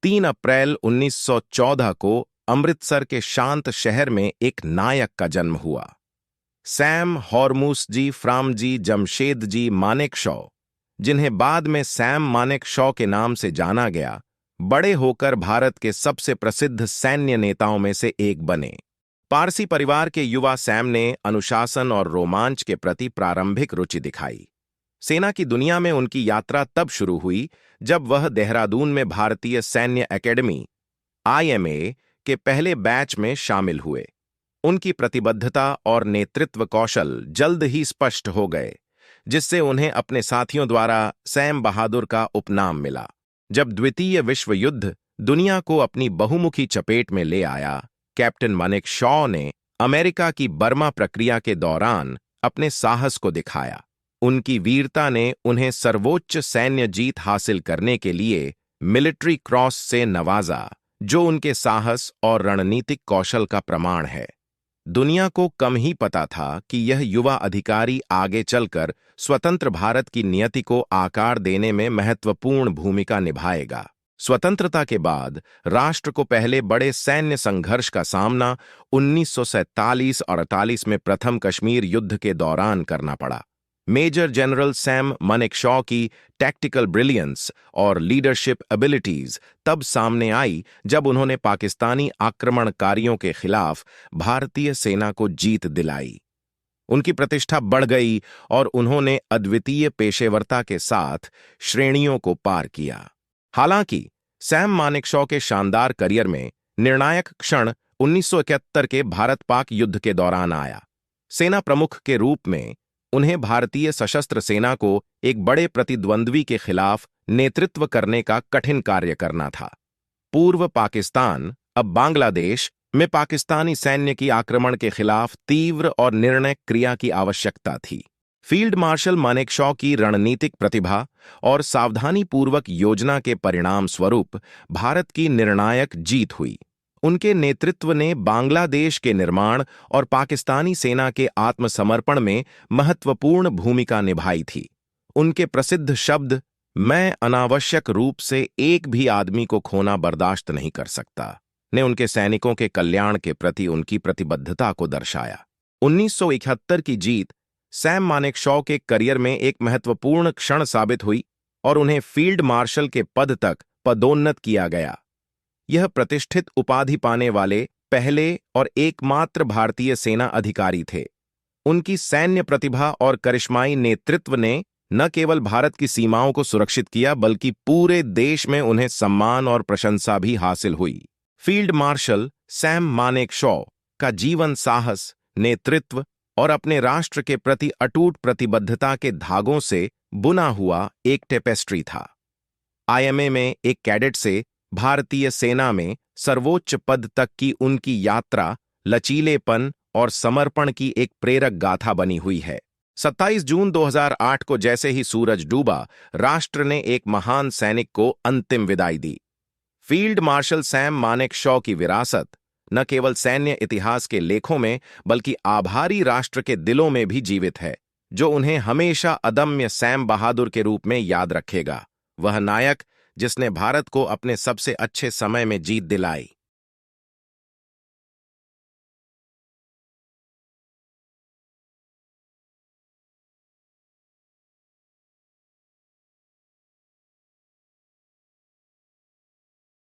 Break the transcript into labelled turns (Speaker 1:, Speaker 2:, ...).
Speaker 1: 3 अप्रैल 1914 को अमृतसर के शांत शहर में एक नायक का जन्म हुआ। सैम हॉर्मूसजी फ्रामजी जमशेदजी मानेकशॉ, जिन्हें बाद में सैम मानेकशॉ के नाम से जाना गया, बड़े होकर भारत के सबसे प्रसिद्ध सैन्य नेताओं में से एक बने। पारसी परिवार के युवा सैम ने अनुशासन और रोमांच के प्रति प्रारंभिक रुचि दिखाई। सेना की दुनिया में उनकी यात्रा तब शुरू हुई जब वह देहरादून में भारतीय सैन्य एकेडमी (IMA) के पहले बैच में शामिल हुए। उनकी प्रतिबद्धता और नेतृत्व कौशल जल्द ही स्पष्ट हो गए, जिससे उन्हें अपने साथियों द्वारा सैम बहादुर का उपनाम मिला। जब द्वितीय विश्व युद्ध दुनिया को अपनी बहुमुखी चपेट में ले आया, कैप्टन मानेकशॉ ने अमेरिका की बर्मा प्रक्रिया के दौरान अपने साहस को दिखाया। उनकी वीरता ने उन्हें सर्वोच्च सैन्य जीत हासिल करने के लिए मिलिट्री क्रॉस से नवाजा, जो उनके साहस और रणनीतिक कौशल का प्रमाण है। दुनिया को कम ही पता था कि यह युवा अधिकारी आगे चलकर स्वतंत्र भारत की नियति को आकार देने में महत्वपूर्ण भूमिका निभाएगा। स्वतंत्रता के बाद राष्ट्र को पहले बड़े सैन्य संघर्ष का सामना 1947 और 48 में प्रथम कश्मीर युद्ध के दौरान करना पड़ा। मेजर जनरल सैम मानेकशॉ की टैक्टिकल ब्रिलियंस और लीडरशिप एबिलिटीज तब सामने आई जब उन्होंने पाकिस्तानी आक्रमणकारियों के खिलाफ भारतीय सेना को जीत दिलाई। उनकी प्रतिष्ठा बढ़ गई और उन्होंने अद्वितीय पेशेवरता के साथ श्रेणियों को पार किया। हालांकि सैम मानेकशॉ के शानदार करियर में निर्णायक क्षण 1971 के भारत-पाक युद्ध के दौरान आया। सेना प्रमुख के रूप में उन्हें भारतीय सशस्त्र सेना को एक बड़े प्रतिद्वंद्वी के खिलाफ नेतृत्व करने का कठिन कार्य करना था। पूर्व पाकिस्तान, अब बांग्लादेश में पाकिस्तानी सैन्य की आक्रमण के खिलाफ तीव्र और निर्णायक क्रिया की आवश्यकता थी। फील्ड मार्शल मानेकशॉ की रणनीतिक प्रतिभा और सावधानीपूर्वक योजना के परिणाम स्वरूप भारत की निर्णायक जीत हुई। उनके नेतृत्व ने बांग्लादेश के निर्माण और पाकिस्तानी सेना के आत्मसमर्पण में महत्वपूर्ण भूमिका निभाई थी। उनके प्रसिद्ध शब्द, "मैं अनावश्यक रूप से एक भी आदमी को खोना बर्दाश्त नहीं कर सकता", ने उनके सैनिकों के कल्याण के प्रति उनकी प्रतिबद्धता को दर्शाया। 1971 की जीत सैम मानेकशॉ के करियर में एक महत्वपूर्ण क्षण साबित हुई और उन्हें फील्ड मार्शल के पद तक पदोन्नत किया गया। यह प्रतिष्ठित उपाधि पाने वाले पहले और एकमात्र भारतीय सेना अधिकारी थे। उनकी सैन्य प्रतिभा और करिश्माई नेतृत्व ने न केवल भारत की सीमाओं को सुरक्षित किया, बल्कि पूरे देश में उन्हें सम्मान और प्रशंसा भी हासिल हुई। फील्ड मार्शल सैम मानेकशॉ का जीवन साहस, नेतृत्व और अपने राष्ट्र के प्रति अटूट प्रतिबद्धता के धागों से बुना हुआ एक टेपेस्ट्री था। IMA में एक कैडेट से भारतीय सेना में सर्वोच्च पद तक की उनकी यात्रा लचीलेपन और समर्पण की एक प्रेरक गाथा बनी हुई है। 27 जून 2008 को जैसे ही सूरज डूबा, राष्ट्र ने एक महान सैनिक को अंतिम विदाई दी। फील्ड मार्शल सैम मानेकशॉ की विरासत न केवल सैन्य इतिहास के लेखों में, बल्कि आभारी राष्ट्र के दिलों में भी जीवित है, जो उन्हें हमेशा अदम्य सैम बहादुर के रूप में याद रखेगा। वह नायक जिसने भारत को अपने सबसे अच्छे समय में जीत दिलाई।